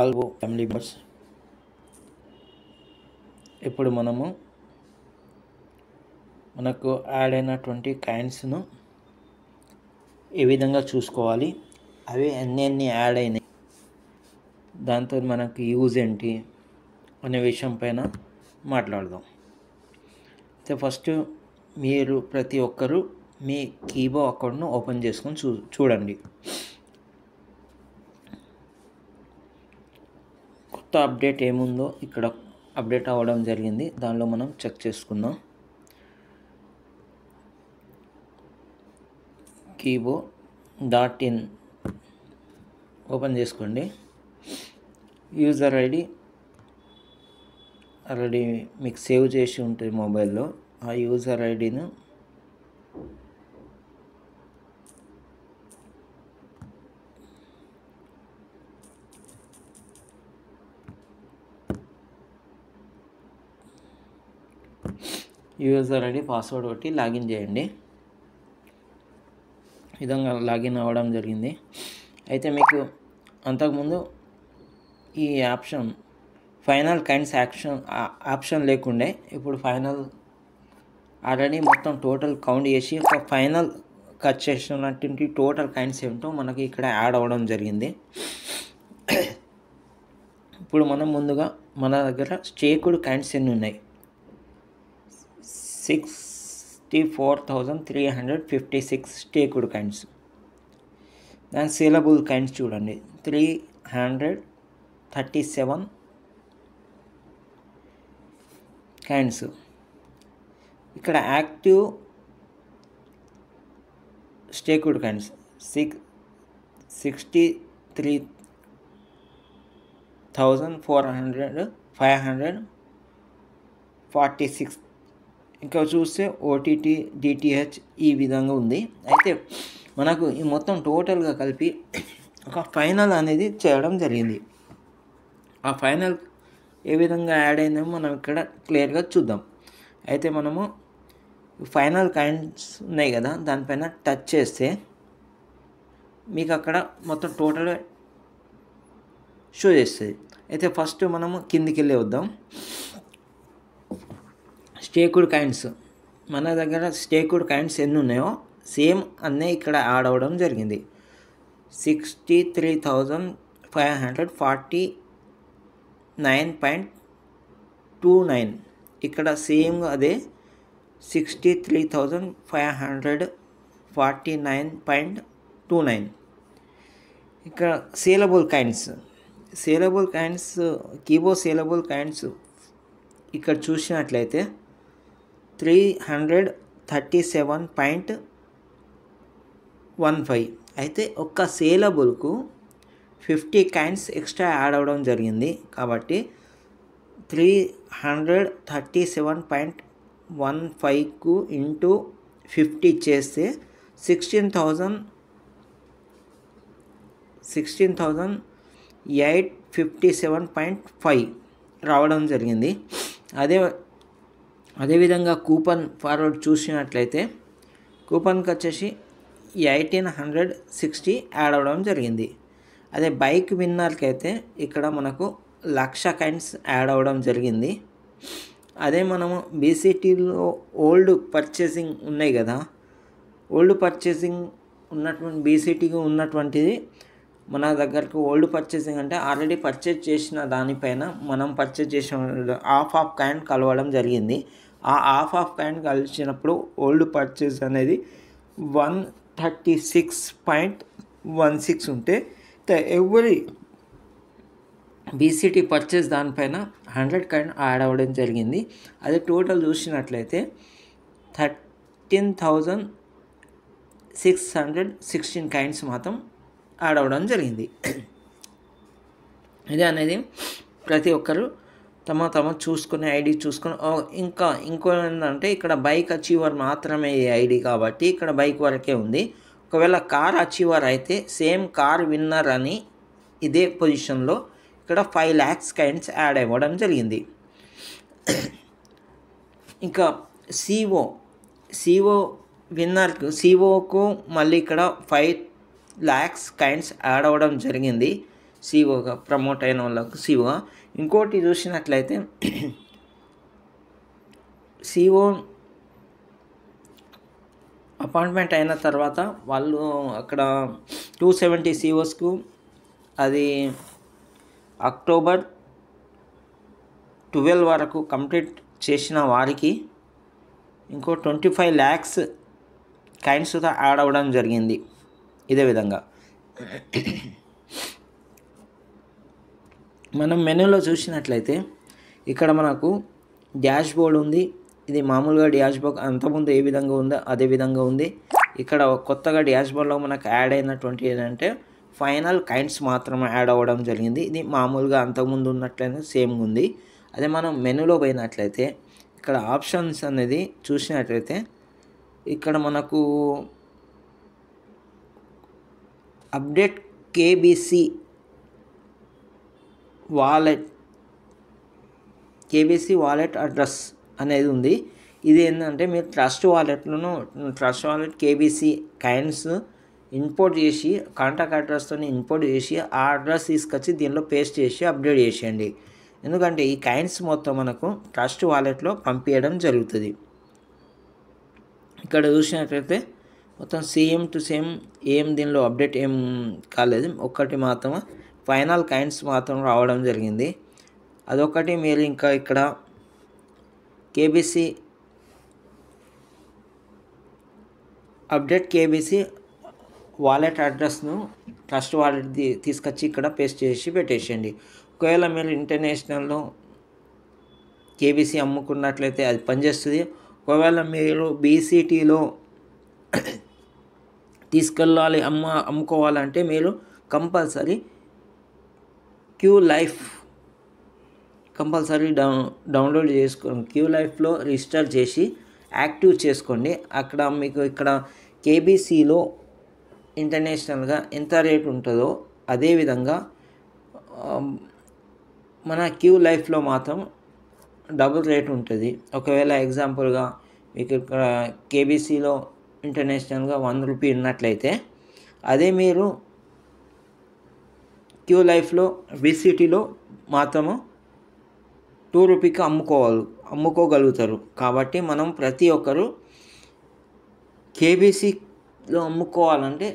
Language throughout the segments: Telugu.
ఆల్వో ఫ్యామిలీ మెంబర్స్. ఇప్పుడు మనకు యాడ్ అయినటువంటి కాయిన్స్ను ఏ విధంగా చూసుకోవాలి, అవి ఎన్ని యాడ్ అయినాయి, దాంతో మనకు యూజ్ ఏంటి అనే విషయం పైన మాట్లాడదాం. అయితే ఫస్ట్ మీరు ప్రతి ఒక్కరూ మీ కీబో అకౌంట్ను ఓపెన్ చేసుకొని చూడండి. కొత్త అప్డేట్ ఏముందో ఇక్కడ అప్డేట్ అవ్వడం జరిగింది, దానిలో మనం చెక్ చేసుకుందాం. keybo.in ఓపెన్ చేసుకోండి. యూజర్ ఐడి ఆల్రెడీ మీకు సేవ్ చేసి ఉంటుంది మొబైల్లో. ఆ యూజర్ ఐడిను పాస్వర్డ్ కొట్టి లాగిన్ చేయండి. ఈ విధంగా లాగిన్ అవ్వడం జరిగింది. అయితే మీకు అంతకుముందు ఈ ఫైనల్ కైండ్స్ ఆప్షన్ లేకుండే, ఇప్పుడు ఫైనల్ ఆల్రెడీ మొత్తం టోటల్ కౌంట్ చేసి ఒక ఫైనల్ కట్ చేసినటువంటి టోటల్ కైండ్స్ ఏమిటో మనకి ఇక్కడ యాడ్ అవ్వడం జరిగింది. ఇప్పుడు మనం ముందుగా మన దగ్గర స్టేక్డ్ కైండ్స్ ఎన్ని ఉన్నాయి? 64,356 స్టేక్డ్ కైండ్స్. దాని సేలబుల్ కైండ్స్ చూడండి, 337 కైండ్స్. ఇక్కడ యాక్టివ్ స్టేక్డ్ కైండ్స్ 63,546. ఇంకా చూస్తే ఓటీటీ, డిటిహెచ్ ఈ విధంగా ఉంది. అయితే మనకు ఈ మొత్తం టోటల్గా కలిపి ఒక ఫైనల్ అనేది చేయడం జరిగింది. ఆ ఫైనల్ ఏ విధంగా యాడ్ అయిందో మనం ఇక్కడ క్లియర్గా చూద్దాం. అయితే మనము ఫైనల్ కైండ్స్ ఉన్నాయి కదా, దానిపైన టచ్ చేస్తే మీకు అక్కడ మొత్తం టోటల్ షో చేస్తుంది. అయితే ఫస్ట్ మనము కిందికి వెళ్ళి వద్దాం. స్టేక్డ్ కైండ్స్, మన దగ్గర స్టేక్డ్ కైండ్స్ ఎన్ని ఉన్నాయో సేమ్ అన్నీ ఇక్కడ యాడ్ అవ్వడం జరిగింది. 63,549.29. ఇక్కడ సేమ్ అదే 63,549.29. ఇక్కడ సేలబుల్ కైండ్స్ కీబో సేలబుల్ కైండ్స్ ఇక్కడ చూసినట్లయితే 337.15. అయితే ఒక్క సేలబుల్కు 50 కైండ్స్ ఎక్స్ట్రా యాడ్ అవ్వడం జరిగింది. కాబట్టి 337.15కు ఇంటూ 50 చేస్తే 16,857.5 రావడం జరిగింది. అదేవిధంగా కూపన్ ఫార్వర్డ్ చూసినట్లయితే కూపన్కి వచ్చేసి 1,860 యాడ్ అవ్వడం జరిగింది. అదే బైక్ విన్నర్కి అయితే ఇక్కడ మనకు 1,00,000 కైండ్స్ యాడ్ అవ్వడం జరిగింది. అదే మనము బీసీటీలో ఓల్డ్ పర్చేసింగ్ ఉన్నాయి కదా, ఓల్డ్ పర్చేసింగ్ ఉన్నటువంటి బీసీటీకి ఉన్నటువంటిది మన దగ్గరకు ఓల్డ్ పర్చేసింగ్ అంటే ఆల్రెడీ పర్చేజ్ చేసిన దానిపైన మనం పర్చేజ్ చేసిన ఆఫ్ కైండ్ కలవడం జరిగింది. ఆ ఆఫ్ కైండ్ కలిసినప్పుడు ఓల్డ్ పర్చేజ్ అనేది 136.16 ఉంటే ఎవరి బీసీటీ పర్చేజ్ దానిపైన 100 కైండ్ యాడ్ అవ్వడం జరిగింది. అదే టోటల్ చూసినట్లయితే 13,616 కైండ్స్ మాత్రం యాడ్ అవ్వడం జరిగింది. ఇది అనేది ప్రతి ఒక్కరు తమ చూసుకునే ఐడి చూసుకొని ఇంకో ఏంటంటే ఇక్కడ బైక్ అచీవర్ మాత్రమే ఈ ఐడి కాబట్టి ఇక్కడ బైక్ వరకే ఉంది. ఒకవేళ కార్ అచీవర్ అయితే సేమ్ కార్ విన్నర్ అని ఇదే పొజిషన్లో ఇక్కడ 5 lakhs కైండ్స్ యాడ్ అవ్వడం జరిగింది. ఇంకా సిఓ విన్నర్కు సిఓకు మళ్ళీ ఇక్కడ 5 lakhs కైండ్స్ యాడ్ అవ్వడం జరిగింది. సిఓగా ప్రమోట్ అయిన వాళ్ళకు సిఓగా. ఇంకోటి చూసినట్లయితే సిఓ అపాయింట్మెంట్ అయిన తర్వాత వాళ్ళు అక్కడ 270 సిఓస్కు అది అక్టోబర్ 12 వరకు కంప్లీట్ చేసిన వారికి ఇంకో 25 lakhs కాయిన్స్ యాడ్ అవ్వడం జరిగింది. ఇదే విధంగా మనం మెనూలో చూసినట్లయితే ఇక్కడ మనకు డాష్ బోర్డ్ ఉంది. ఇది మామూలుగా డాష్ బోర్డ్ అంతకుముందు ఏ విధంగా ఉందో అదే విధంగా ఉంది. ఇక్కడ కొత్తగా డాష్ బోర్డ్లో మనకు యాడ్ అయినటువంటి ఏంటంటే ఫైనల్ కాయిన్స్ మాత్రమే యాడ్ అవ్వడం జరిగింది. ఇది మామూలుగా అంతకుముందు ఉన్నట్లయితే సేమ్ ఉంది. అదే మనం మెనూలో పోయినట్లయితే ఇక్కడ ఆప్షన్స్ అనేది చూసినట్లయితే ఇక్కడ మనకు అప్డేట్ కేబీసీ వాలెట్ అడ్రస్ అనేది ఉంది. ఇది ఏంటంటే మీరు trust wallet KBC coins import చేసి కాంటాక్ట్ అడ్రస్తో ఇంపోర్ట్ చేసి ఆ అడ్రస్ తీసుకొచ్చి దీనిలో పేస్ట్ చేసి అప్డేట్ చేసేయండి. ఎందుకంటే ఈ కాయిన్స్ మొత్తం మనకు ట్రస్ట్ వాలెట్లో పంపించడం జరుగుతుంది. ఇక్కడ చూసినట్లయితే మొత్తం సేమ్ టు సేమ్ ఏం దీనిలో అప్డేట్ ఏం కాలేదు. ఒక్కటి మాత్రం ఫైనల్ కాయిన్స్ మాత్రం రావడం జరిగింది. అదొకటి. మీరు ఇంకా ఇక్కడ కేబీసీ అప్డేట్ కేబీసీ వాలెట్ అడ్రస్ను ట్రస్ట్ వాలెట్ తీసుకొచ్చి ఇక్కడ పేస్ట్ చేసి పెట్టేసేయండి. ఒకవేళ మీరు ఇంటర్నేషనల్లో కేబీసీ అమ్ముకున్నట్లయితే అది పనిచేస్తుంది. ఒకవేళ మీరు బీసీటీలో తీసుకెళ్ళాలి అమ్ముకోవాలంటే మీరు కంపల్సరీ క్యూ లైఫ్ డౌన్లోడ్ చేసుకోండి. క్యూ లైఫ్లో రిజిస్టర్ చేసి యాక్టివ్ చేసుకోండి. అక్కడ మీకు ఇక్కడ కేబీసీలో ఇంటర్నేషనల్గా ఎంత రేట్ ఉంటుందో అదేవిధంగా మన క్యూ లైఫ్లో మాత్రం డబుల్ రేట్ ఉంటుంది. ఒకవేళ ఎగ్జాంపుల్గా మీకు ఇక్కడ కేబీసీలో ఇంటర్నేషనల్గా 1 రూపీ ఉన్నట్లయితే అదే మీరు క్యూ లైఫ్లో బీసీటీలో మాత్రము 2 రూపీకి అమ్ముకోగలుగుతారు. కాబట్టి మనం ప్రతి ఒక్కరు కేబీసీలో అమ్ముకోవాలంటే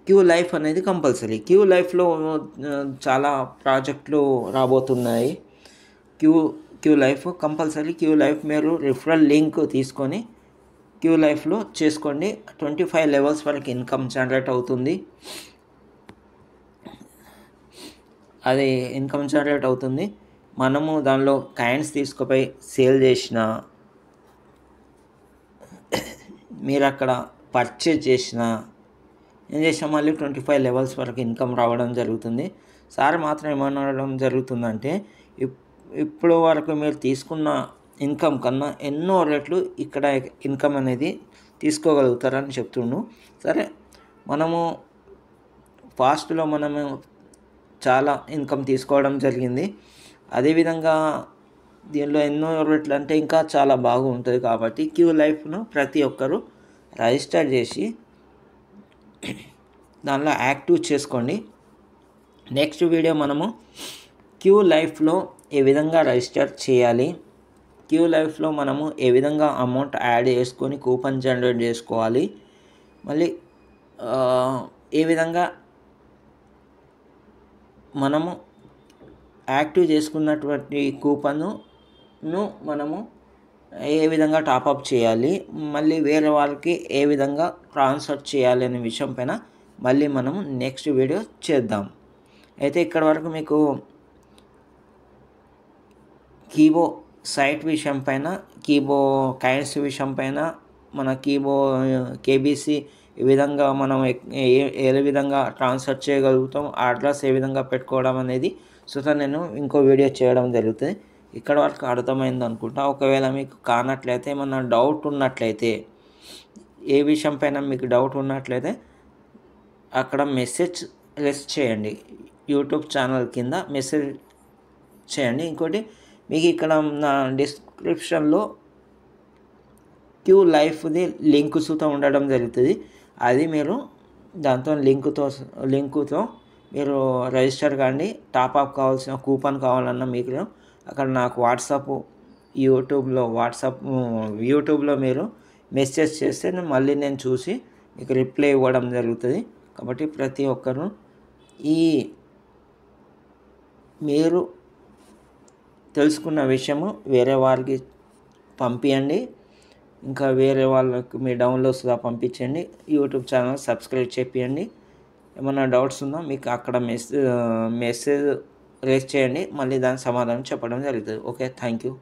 క్యూ లైఫ్ అనేది కంపల్సరీ. క్యూ లైఫ్లో చాలా ప్రాజెక్టులు రాబోతున్నాయి. Q life compulsory. Q life మీరు రిఫరల్ లింక్ తీసుకొని క్యూ లైఫ్లో చేసుకోండి. 25 లెవెల్స్ వరకు ఇన్కమ్ జనరేట్ అవుతుంది. అది ఇన్కమ్ జనరేట్ అవుతుంది. మనము దానిలో కాయిన్స్ తీసుకుపోయి సేల్ చేసిన, మీరు అక్కడ పర్చేజ్ చేసిన, ఏం చేసినా మళ్ళీ 25 లెవెల్స్ వరకు ఇన్కమ్ రావడం జరుగుతుంది. సార్ మాత్రం ఏమనడం జరుగుతుందంటే ఇప్పుడు వరకు మీరు తీసుకున్న ఇన్కమ్ కన్నా ఎన్నో రెట్లు ఇక్కడ ఇన్కమ్ అనేది తీసుకోగలుగుతారని చెప్తుండు. సరే, మనము ఫాస్ట్లో మనము చాలా ఇన్కమ్ తీసుకోవడం జరిగింది. అదేవిధంగా దీనిలో ఎన్నో రెట్లు అంటే ఇంకా చాలా బాగుంటుంది. కాబట్టి క్యూ లైఫ్ను ప్రతి ఒక్కరూ రిజిస్టర్ చేసి దానిలో యాక్టివ్ చేసుకోండి. నెక్స్ట్ వీడియో మనము క్యూ లైఫ్లో ఏ విధంగా రిజిస్టర్ చేయాలి, క్యూ లైఫ్లో మనము ఏ విధంగా అమౌంట్ యాడ్ చేసుకొని కూపన్ జనరేట్ చేసుకోవాలి, మళ్ళీ ఏ విధంగా మనము యాక్టివ్ చేసుకున్నటువంటి కూపన్ను మనము ఏ విధంగా టాపప్ చేయాలి, మళ్ళీ వేరే వాళ్ళకి ఏ విధంగా ట్రాన్స్ఫర్ చేయాలి అనే విషయం పైన మళ్ళీ మనం నెక్స్ట్ వీడియో చేద్దాం. అయితే ఇక్కడ వరకు మీకు కీబో సైట్ విషయం పైన, కీబో కాయిన్స్ విషయం పైన, మన కీబో కేబీసీ ఏ విధంగా మనం ఏ విధంగా ట్రాన్స్ఫర్ చేయగలుగుతాం, అడ్రస్ ఏ విధంగా పెట్టుకోవడం అనేది నేను ఇంకో వీడియో చేయడం జరుగుతుంది. ఇక్కడ వరకు అర్థమైంది అనుకుంటా. ఒకవేళ మీకు కానట్లయితే, ఏమన్నా డౌట్ ఉన్నట్లయితే, ఏ విషయం పైన మీకు డౌట్ ఉన్నట్లయితే అక్కడ మెసేజ్ లెస్ చేయండి. యూట్యూబ్ ఛానల్ కింద మెసేజ్ చేయండి. ఇంకోటి, మీకు ఇక్కడ నా డిస్క్రిప్షన్లో క్యూ లైఫ్ది లింక్ సుతా ఉండడం జరుగుతుంది. అది మీరు దాంతో లింకుతో మీరు రిజిస్టర్ కాండి. టాప్అప్ కావాల్సిన కూపన్ కావాలన్నా మీకు అక్కడ నాకు యూట్యూబ్లో మీరు మెసేజ్ చేస్తే నేను చూసి మీకు రిప్లై ఇవ్వడం జరుగుతుంది. కాబట్టి ప్రతి ఒక్కరూ మీరు తెలుసుకున్న విషయము వేరే వారికి పంపించండి. ఇంకా వేరే వాళ్ళకు మీ డౌన్లోడ్స్గా పంపించండి. యూట్యూబ్ ఛానల్ సబ్స్క్రైబ్ చేయండి. ఏమైనా డౌట్స్ ఉన్నా మీకు అక్కడ మెసేజ్ రేస్ చేయండి. మళ్ళీ దానికి సమాధానం చెప్పడం జరుగుతుంది. Okay, thank you.